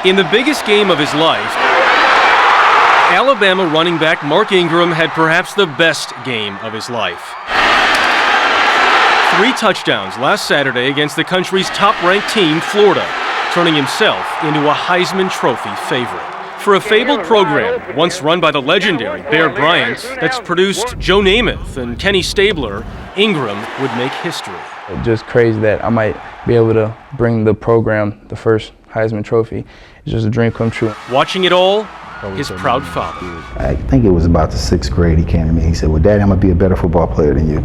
In the biggest game of his life, Alabama running back Mark Ingram had perhaps the best game of his life. 3 touchdowns last Saturday against the country's top-ranked team, Florida, turning himself into a Heisman Trophy favorite. For a fabled program once run by the legendary Bear Bryant that's produced Joe Namath and Kenny Stabler, Ingram would make history. Just crazy that I might be able to bring the program the first Heisman Trophy. It's just a dream come true. Watching it all, his proud father. I think it was about the 6th grade he came to me. He said, well, Daddy, I'm going to be a better football player than you.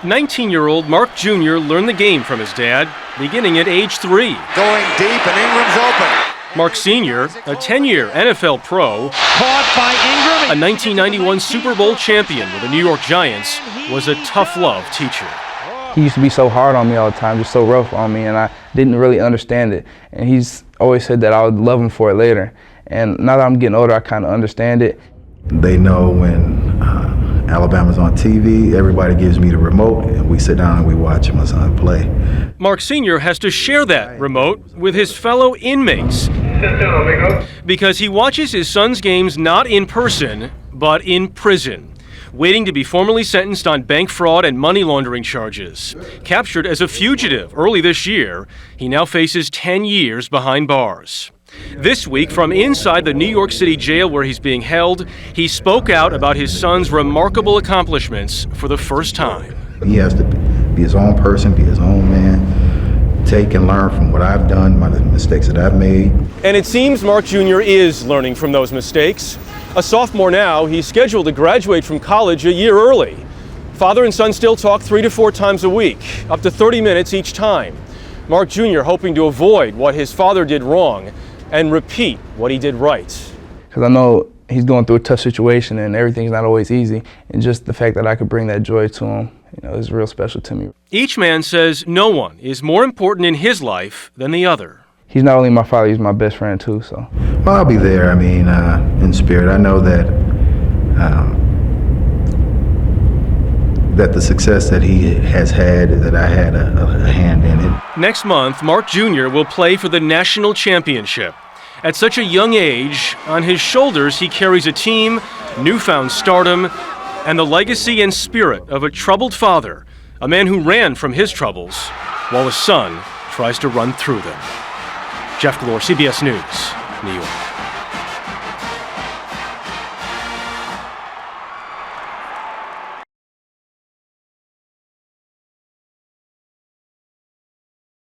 19-year-old Mark Jr. learned the game from his dad, beginning at age 3. Going deep, and Ingram's open. Mark Sr., a 10-year NFL pro, Caught by Ingram. a 1991 Super Bowl champion with the New York Giants, was a tough-love teacher. He used to be so hard on me all the time, just so rough on me, and I didn't really understand it. And he's always said that I would love him for it later. And now that I'm getting older, I kind of understand it. They know when Alabama's on TV, everybody gives me the remote, and we sit down and we watch my son play. Mark Sr. has to share that remote with his fellow inmates because he watches his son's games not in person, but in prison, waiting to be formally sentenced on bank fraud and money laundering charges. Captured as a fugitive early this year, he now faces 10 years behind bars. This week, from inside the New York City jail where he's being held, he spoke out about his son's remarkable accomplishments for the first time. He has to be his own person, be his own man, take and learn from what I've done, my mistakes that I've made. And it seems Mark Jr. is learning from those mistakes. A sophomore now, he's scheduled to graduate from college a year early. Father and son still talk 3 to 4 times a week, up to 30 minutes each time. Mark Jr. hoping to avoid what his father did wrong and repeat what he did right. Because I know he's going through a tough situation and everything's not always easy. And just the fact that I could bring that joy to him, is real special to me. Each man says no one is more important in his life than the other. He's not only my father, he's my best friend too, so. Well, I'll be there, in spirit. I know that that the success that he has had, that I had a hand in it. Next month, Mark Jr. will play for the national championship. At such a young age, on his shoulders he carries a team, newfound stardom, and the legacy and spirit of a troubled father, a man who ran from his troubles, while his son tries to run through them. Jeff Glor, CBS News, New York.